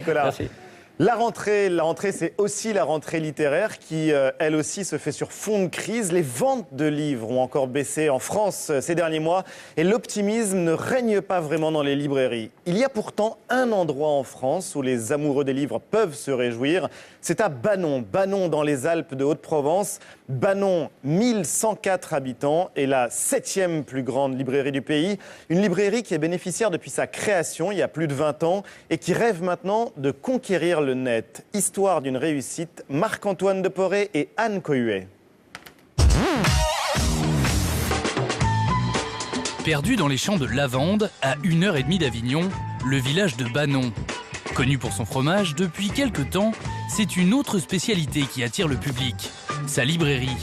Nicolas. Merci. La rentrée, c'est aussi la rentrée littéraire qui, elle aussi, se fait sur fond de crise. Les ventes de livres ont encore baissé en France ces derniers mois et l'optimisme ne règne pas vraiment dans les librairies. Il y a pourtant un endroit en France où les amoureux des livres peuvent se réjouir. C'est à Banon, dans les Alpes de Haute-Provence. Banon, 1104 habitants et la 7e plus grande librairie du pays. Une librairie qui est bénéficiaire depuis sa création il y a plus de 20 ans et qui rêve maintenant de conquérir le net. Histoire d'une réussite, Marc-Antoine Deporé et Anne Cohuet. Perdu dans les champs de lavande, à 1h30 d'Avignon, le village de Banon. Connu pour son fromage, depuis quelque temps, c'est une autre spécialité qui attire le public, sa librairie.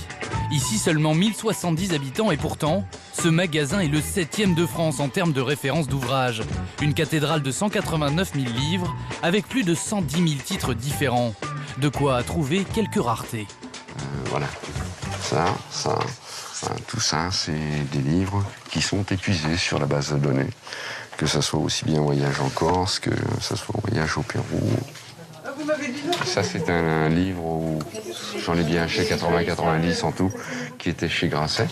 Ici seulement 1070 habitants et pourtant, ce magasin est le 7e de France en termes de référence d'ouvrages. Une cathédrale de 189 000 livres avec plus de 110 000 titres différents. De quoi trouver quelques raretés. Voilà, tout ça, c'est des livres qui sont épuisés sur la base de données. Que ce soit aussi bien voyage en Corse, que ce soit voyage au Pérou. Ça, c'est un livre où j'en ai bien acheté 80-90 en tout, qui était chez Grasset,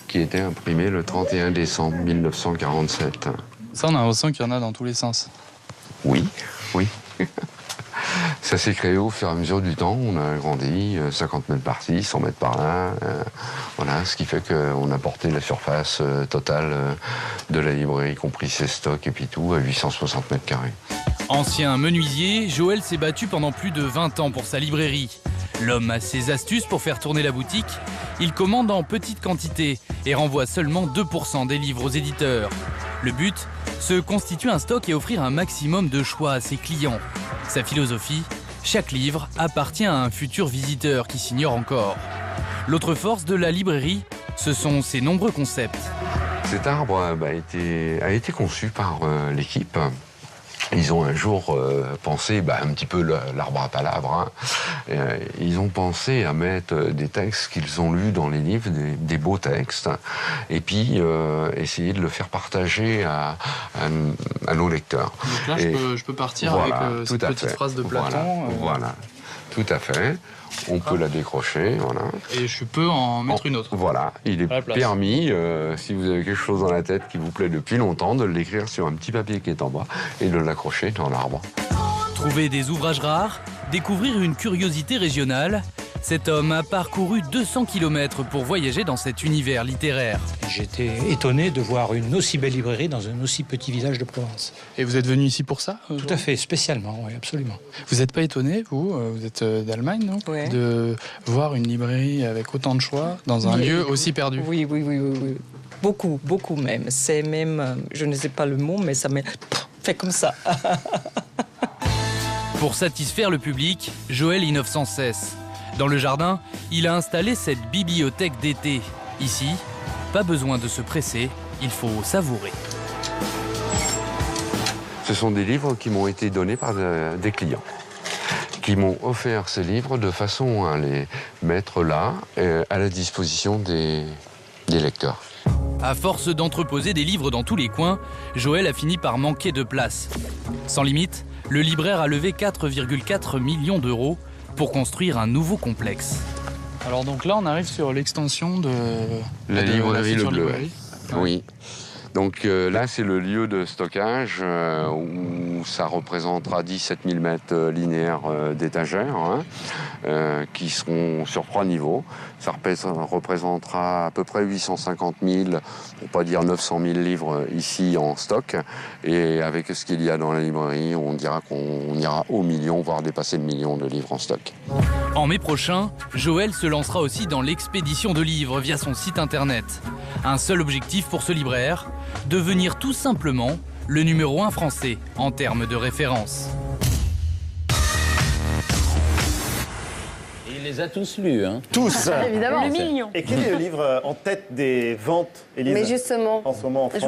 qui était imprimé le 31 décembre 1947. Ça, on a l'impression qu'il y en a dans tous les sens. Oui. Ça s'est créé au fur et à mesure du temps. On a grandi, 50 mètres par-ci, 100 mètres par-là. Voilà, ce qui fait qu'on a porté la surface totale de la librairie, y compris ses stocks et puis tout, à 860 mètres carrés. Ancien menuisier, Joël s'est battu pendant plus de 20 ans pour sa librairie. L'homme a ses astuces pour faire tourner la boutique. Il commande en petite quantité et renvoie seulement 2% des livres aux éditeurs. Le but, se constituer un stock et offrir un maximum de choix à ses clients. Sa philosophie, chaque livre appartient à un futur visiteur qui s'ignore encore. L'autre force de la librairie, ce sont ses nombreux concepts. Cet arbre a été conçu par l'équipe. Ils ont un jour pensé, un petit peu l'arbre à palabres, ils ont pensé à mettre des textes qu'ils ont lus dans les livres, des beaux textes, et puis essayer de le faire partager à nos lecteurs. Donc là, je peux partir voilà, avec cette petite phrase de Platon. Voilà, tout à fait. On peut la décrocher, voilà. Et je peux en mettre une autre. Voilà, il est permis, si vous avez quelque chose dans la tête qui vous plaît depuis longtemps, de l'écrire sur un petit papier qui est en bas et de l'accrocher dans l'arbre. Trouver des ouvrages rares, découvrir une curiosité régionale, cet homme a parcouru 200 km pour voyager dans cet univers littéraire. J'étais étonné de voir une aussi belle librairie dans un aussi petit village de Provence. Et vous êtes venu ici pour ça? Tout à fait, spécialement, oui, absolument. Vous n'êtes pas étonné, vous êtes d'Allemagne, non? Ouais. De voir une librairie avec autant de choix dans un lieu aussi perdu? Oui. Beaucoup même. C'est même, je ne sais pas le mot, mais ça m'a fait comme ça. Pour satisfaire le public, Joël innove sans cesse. Dans le jardin, il a installé cette bibliothèque d'été. Ici, pas besoin de se presser, il faut savourer. Ce sont des livres qui m'ont été donnés par des clients, qui m'ont offert ces livres de façon à les mettre là, à la disposition des lecteurs. À force d'entreposer des livres dans tous les coins, Joël a fini par manquer de place. Sans limite, le libraire a levé 4,4 millions d'euros pour construire un nouveau complexe. Alors donc là, on arrive sur l'extension de La librairie Le Bleu. librairie. Oui. Donc là, c'est le lieu de stockage où ça représentera 17 000 mètres linéaires d'étagères qui seront sur 3 niveaux. Ça représentera à peu près 850 000, pour pas dire 900 000 livres ici en stock. Et avec ce qu'il y a dans la librairie, on dira qu'on ira au million, voire dépasser le million de livres en stock. En mai prochain, Joël se lancera aussi dans l'expédition de livres via son site internet. Un seul objectif pour ce libraire, devenir tout simplement le numéro 1 français en termes de référence. Il les a tous lus, hein? Tous. Évidemment. Le million. Et quel est le livre en tête des ventes, Élise, Mais justement, en ce moment en France?